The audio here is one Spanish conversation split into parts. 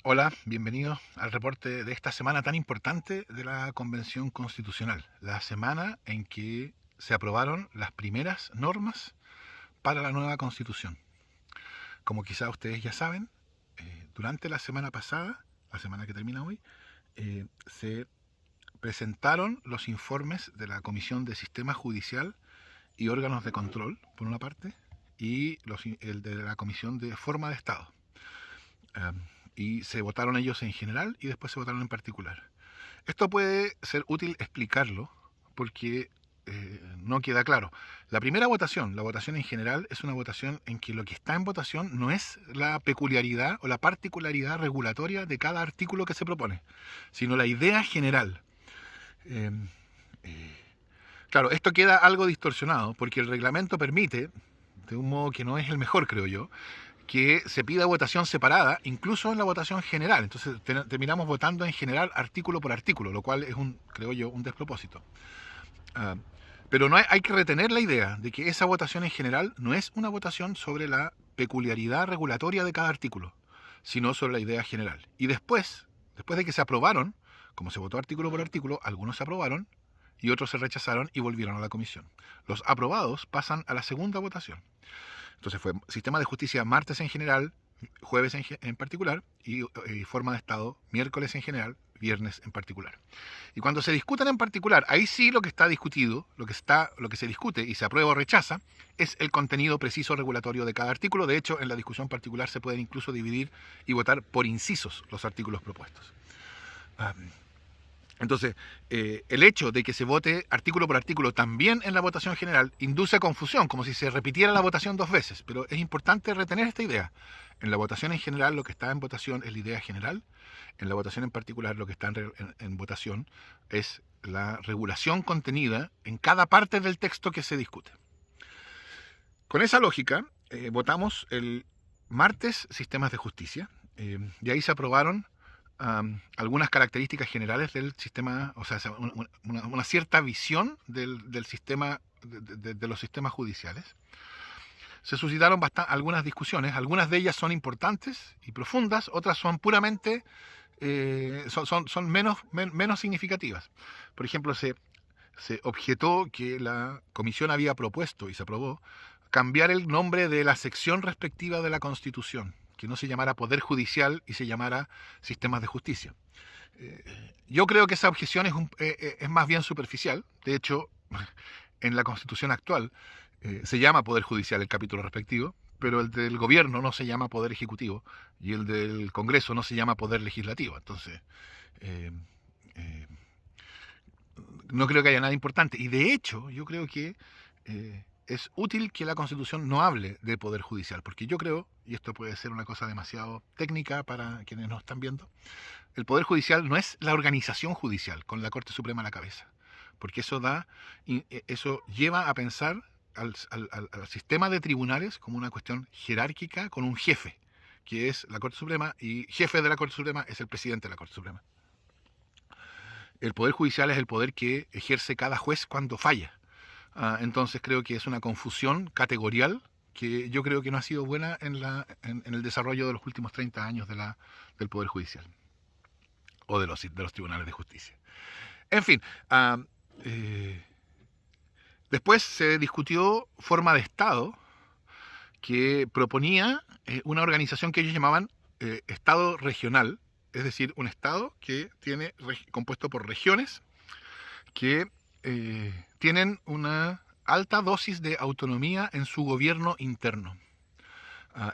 Hola, bienvenidos al reporte de esta semana tan importante de la Convención Constitucional, la semana en que se aprobaron las primeras normas para la nueva Constitución. Como quizá ustedes ya saben, durante la semana pasada, la semana que termina hoy, se presentaron los informes de la Comisión de Sistema Judicial y órganos de control, por una parte, y el de la Comisión de Forma de Estado. Y se votaron ellos en general y después se votaron en particular. Esto puede ser útil explicarlo porque no queda claro. La primera votación, la votación en general, es una votación en que lo que está en votación no es la peculiaridad o la particularidad regulatoria de cada artículo que se propone, sino la idea general. Eh, eh, claro, esto queda algo distorsionado porque el reglamento permite, de un modo que no es el mejor, creo yo, que se pida votación separada, incluso en la votación general. Entonces terminamos votando en general artículo por artículo, lo cual es creo yo, un despropósito. Uh, pero no hay que retener la idea de que esa votación en general no es una votación sobre la peculiaridad regulatoria de cada artículo, sino sobre la idea general. Y después de que se aprobaron, como se votó artículo por artículo, algunos se aprobaron y otros se rechazaron y volvieron a la comisión. Los aprobados pasan a la segunda votación. Entonces fue sistema de justicia martes en general, jueves en particular, y forma de Estado miércoles en general, viernes en particular. Y cuando se discutan en particular, ahí sí lo que está discutido, lo que se discute y se aprueba o rechaza, es el contenido preciso regulatorio de cada artículo. De hecho, en la discusión particular se pueden incluso dividir y votar por incisos los artículos propuestos. Entonces, el hecho de que se vote artículo por artículo también en la votación general induce a confusión, como si se repitiera la votación dos veces. Pero es importante retener esta idea. En la votación en general lo que está en votación es la idea general. En la votación en particular lo que está en votación es la regulación contenida en cada parte del texto que se discute. Con esa lógica, votamos el martes sistemas de justicia. Y ahí se aprobaron algunas características generales del sistema, o sea, una cierta visión del sistema, de los sistemas judiciales. Se suscitaron algunas discusiones, algunas de ellas son importantes y profundas, otras son puramente, son menos significativas. Por ejemplo, se objetó que la comisión había propuesto, y se aprobó, cambiar el nombre de la sección respectiva de la Constitución, que no se llamara Poder Judicial y se llamara Sistemas de Justicia. Yo creo que esa objeción es más bien superficial. De hecho, en la Constitución actual se llama Poder Judicial el capítulo respectivo, pero el del gobierno no se llama Poder Ejecutivo y el del Congreso no se llama Poder Legislativo. Entonces, eh, eh, no creo que haya nada importante. Y de hecho, yo creo que es útil que la Constitución no hable de Poder Judicial, porque yo creo, y esto puede ser una cosa demasiado técnica para quienes nos están viendo, el Poder Judicial no es la organización judicial con la Corte Suprema a la cabeza, porque eso lleva a pensar al sistema de tribunales como una cuestión jerárquica con un jefe, que es la Corte Suprema, y jefe de la Corte Suprema es el presidente de la Corte Suprema. El Poder Judicial es el poder que ejerce cada juez cuando falla. Entonces creo que es una confusión categorial que yo creo que no ha sido buena en el desarrollo de los últimos 30 años del Poder Judicial o de los tribunales de justicia. En fin, eh, después se discutió forma de Estado que proponía una organización que ellos llamaban Estado regional, es decir, un Estado que tiene compuesto por regiones que tienen una alta dosis de autonomía en su gobierno interno.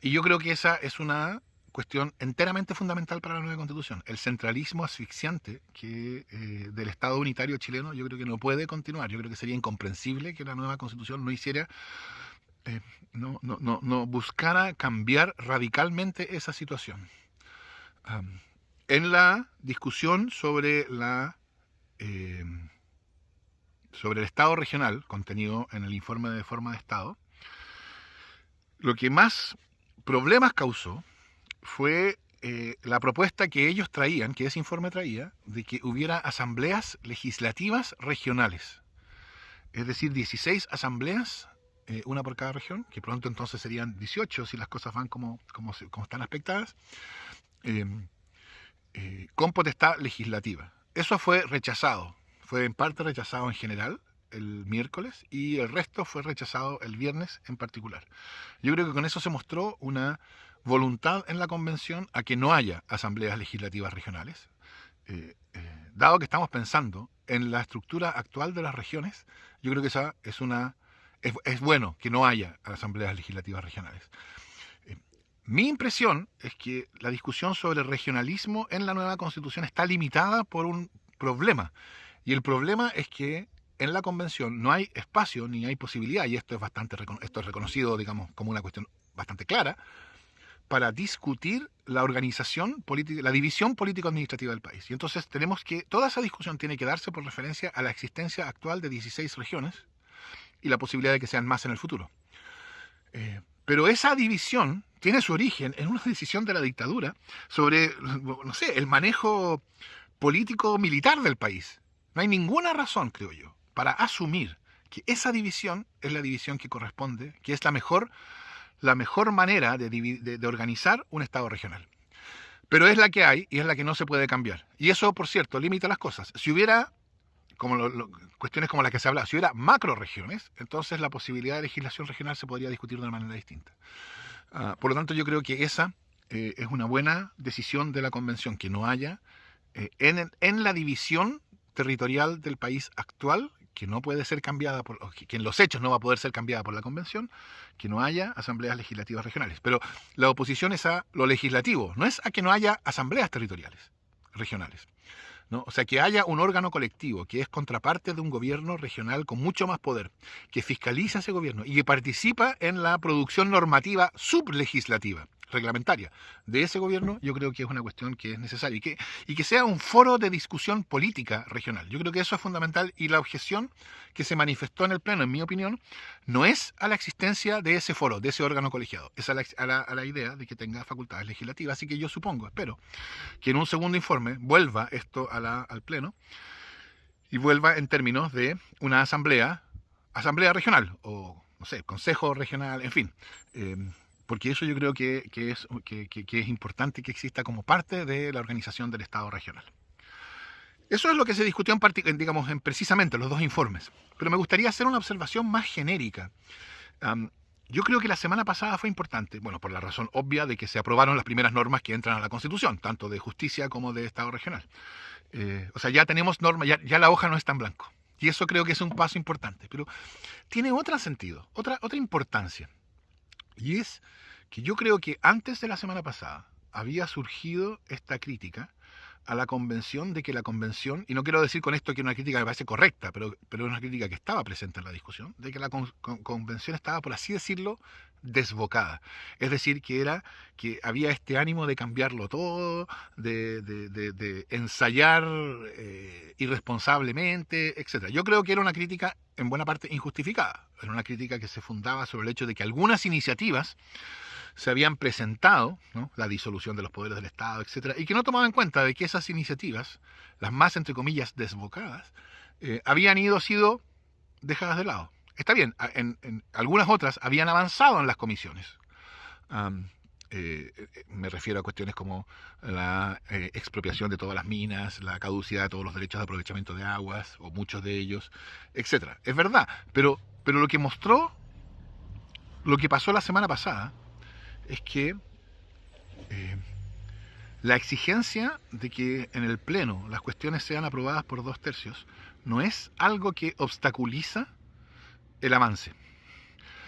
Y yo creo que esa es una cuestión enteramente fundamental para la nueva Constitución. El centralismo asfixiante del Estado unitario chileno yo creo que no puede continuar. Yo creo que sería incomprensible que la nueva Constitución no hiciera, no buscara cambiar radicalmente esa situación. En la discusión sobre sobre el Estado regional, contenido en el informe de forma de Estado, lo que más problemas causó fue la propuesta que ellos traían, que ese informe traía, de que hubiera asambleas legislativas regionales. Es decir, 16 asambleas, una por cada región, que pronto entonces serían 18 si las cosas van como están aspectadas, con potestad legislativa. Eso fue rechazado, fue en parte rechazado en general el miércoles y el resto fue rechazado el viernes en particular. Yo creo que con eso se mostró una voluntad en la convención a que no haya asambleas legislativas regionales. Dado que estamos pensando en la estructura actual de las regiones, yo creo que esa es bueno que no haya asambleas legislativas regionales. Mi impresión es que la discusión sobre regionalismo en la nueva Constitución está limitada por un problema. Y el problema es que en la Convención no hay espacio ni hay posibilidad, y esto es reconocido, digamos, como una cuestión bastante clara, para discutir la organización política, la división político-administrativa del país. Y entonces toda esa discusión tiene que darse por referencia a la existencia actual de 16 regiones y la posibilidad de que sean más en el futuro. Pero esa división tiene su origen en una decisión de la dictadura sobre, no sé, el manejo político-militar del país. No hay ninguna razón, creo yo, para asumir que esa división es la división que corresponde, que es la mejor manera de organizar un Estado regional. Pero es la que hay y es la que no se puede cambiar. Y eso, por cierto, limita las cosas. Si hubiera, cuestiones como las que se habla, si hubiera macroregiones, entonces la posibilidad de legislación regional se podría discutir de una manera distinta. Por lo tanto, yo creo que esa es una buena decisión de la Convención, que no haya en la división territorial del país actual, que no puede ser cambiada, que en los hechos no va a poder ser cambiada por la Convención, que no haya asambleas legislativas regionales. Pero la oposición es a lo legislativo, no es a que no haya asambleas territoriales, regionales, ¿no? O sea, que haya un órgano colectivo que es contraparte de un gobierno regional con mucho más poder, que fiscaliza ese gobierno y que participa en la producción normativa sublegislativa, reglamentaria de ese gobierno. Yo creo que es una cuestión que es necesaria y que sea un foro de discusión política regional. Yo creo que eso es fundamental, y la objeción que se manifestó en el Pleno, en mi opinión, no es a la existencia de ese foro, de ese órgano colegiado, es a la idea de que tenga facultades legislativas. Así que yo espero que en un segundo informe vuelva esto al Pleno y vuelva en términos de una asamblea regional, o no sé, consejo regional, en fin, porque eso yo creo que es importante que exista como parte de la organización del Estado regional. Eso es lo que se discutió precisamente los dos informes. Pero me gustaría hacer una observación más genérica. Yo creo que la semana pasada fue importante, bueno, por la razón obvia de que se aprobaron las primeras normas que entran a la Constitución, tanto de justicia como de Estado regional. O sea, ya tenemos normas, ya la hoja no está en blanco. Y eso creo que es un paso importante. Pero tiene otro sentido, otra importancia. Y es que yo creo que antes de la semana pasada había surgido esta crítica a la Convención, de que la Convención, y no quiero decir con esto que una crítica me parece correcta, pero es una crítica que estaba presente en la discusión, de que la Convención estaba, por así decirlo, desbocada. Es decir, que había este ánimo de cambiarlo todo, de ensayar irresponsablemente, etc. Yo creo que era una crítica en buena parte injustificada. Era una crítica que se fundaba sobre el hecho de que algunas iniciativas se habían presentado, ¿no?, la disolución de los poderes del Estado, etcétera, y que no tomaban en cuenta de que esas iniciativas, las más, entre comillas, desbocadas, habían sido dejadas de lado. Está bien, en algunas otras habían avanzado en las comisiones. Me refiero a cuestiones como la expropiación de todas las minas, la caducidad de todos los derechos de aprovechamiento de aguas, o muchos de ellos, etcétera. Es verdad, pero lo que pasó la semana pasada, es que la exigencia de que en el Pleno las cuestiones sean aprobadas por 2/3 no es algo que obstaculiza el avance,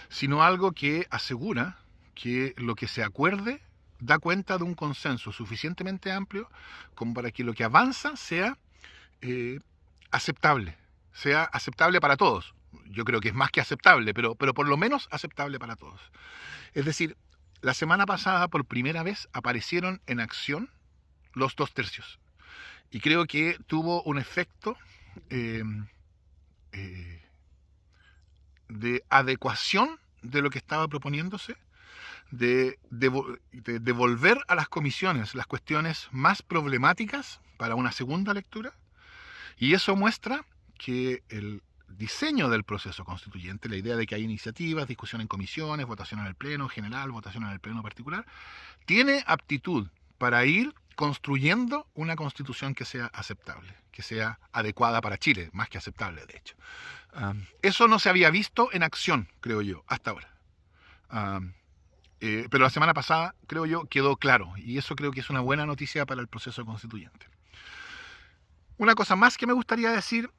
sino algo que asegura que lo que se acuerde da cuenta de un consenso suficientemente amplio como para que lo que avanza sea aceptable para todos. Yo creo que es más que aceptable, pero por lo menos aceptable para todos. Es decir, la semana pasada, por primera vez, aparecieron en acción los 2/3. Y creo que tuvo un efecto de adecuación de lo que estaba proponiéndose, de devolver a las comisiones las cuestiones más problemáticas para una segunda lectura. Y eso muestra que el diseño del proceso constituyente, la idea de que hay iniciativas, discusión en comisiones, votación en el Pleno general, votación en el Pleno particular, tiene aptitud para ir construyendo una constitución que sea aceptable, que sea adecuada para Chile, más que aceptable, de hecho. Eso no se había visto en acción, creo yo, hasta ahora. Pero la semana pasada, creo yo, quedó claro, y eso creo que es una buena noticia para el proceso constituyente. Una cosa más que me gustaría decir,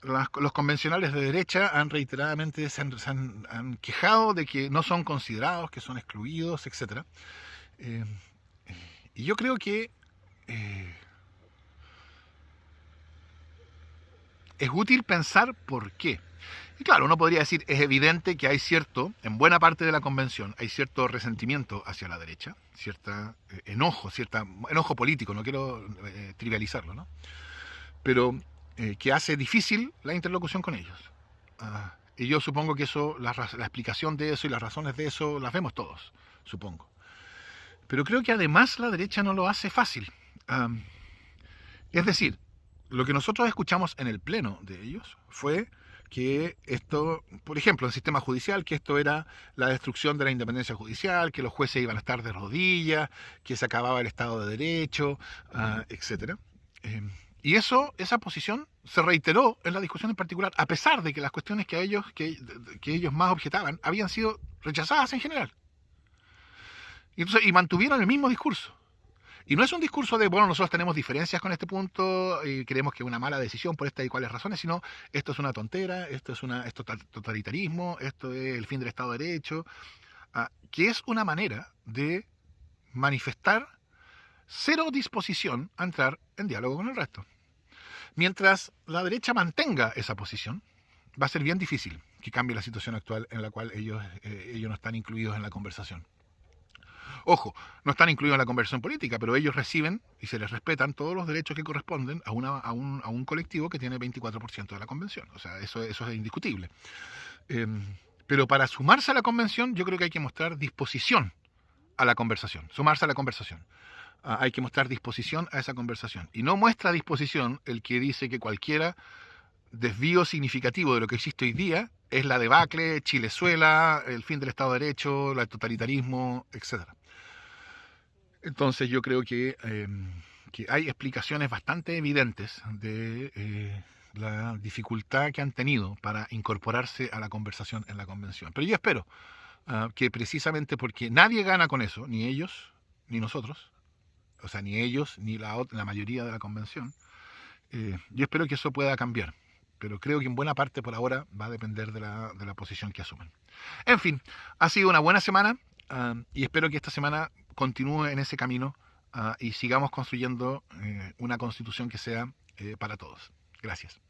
los convencionales de derecha han reiteradamente se han quejado de que no son considerados, que son excluidos, etc. Y yo creo que es útil pensar por qué. Y claro, uno podría decir, es evidente que hay en buena parte de la convención, hay cierto resentimiento hacia la derecha, cierto enojo político, no quiero trivializarlo, ¿no? Pero que hace difícil la interlocución con ellos. Y yo supongo que eso, la explicación de eso y las razones de eso las vemos todos, supongo. Pero creo que además la derecha no lo hace fácil. Es decir, lo que nosotros escuchamos en el pleno de ellos fue que esto, por ejemplo, el sistema judicial, que esto era la destrucción de la independencia judicial, que los jueces iban a estar de rodillas, que se acababa el Estado de Derecho, etc. Y esa posición se reiteró en la discusión en particular, a pesar de que las cuestiones que ellos más objetaban habían sido rechazadas en general. Y mantuvieron el mismo discurso. Y no es un discurso de, bueno, nosotros tenemos diferencias con este punto y creemos que es una mala decisión por estas y cuáles razones, sino esto es una tontera, esto es totalitarismo, esto es el fin del Estado de Derecho, que es una manera de manifestar cero disposición a entrar en diálogo con el resto. Mientras la derecha mantenga esa posición, va a ser bien difícil que cambie la situación actual en la cual ellos no están incluidos en la conversación. Ojo, no están incluidos en la conversación política, pero ellos reciben y se les respetan todos los derechos que corresponden a un colectivo que tiene 24% de la convención. O sea, eso es indiscutible. Pero para sumarse a la convención, yo creo que hay que mostrar disposición a la conversación, sumarse a la conversación. Hay que mostrar disposición a esa conversación. Y no muestra disposición el que dice que cualquier desvío significativo de lo que existe hoy día es la debacle, Chilezuela, el fin del Estado de Derecho, el totalitarismo, etc. Entonces yo creo que hay explicaciones bastante evidentes de la dificultad que han tenido para incorporarse a la conversación en la convención. Pero yo espero que precisamente porque nadie gana con eso, ni ellos, ni nosotros, o sea, ni ellos, ni la mayoría de la convención, yo espero que eso pueda cambiar. Pero creo que en buena parte por ahora va a depender de la posición que asumen. En fin, ha sido una buena semana y espero que esta semana continúe en ese camino y sigamos construyendo una constitución que sea para todos. Gracias.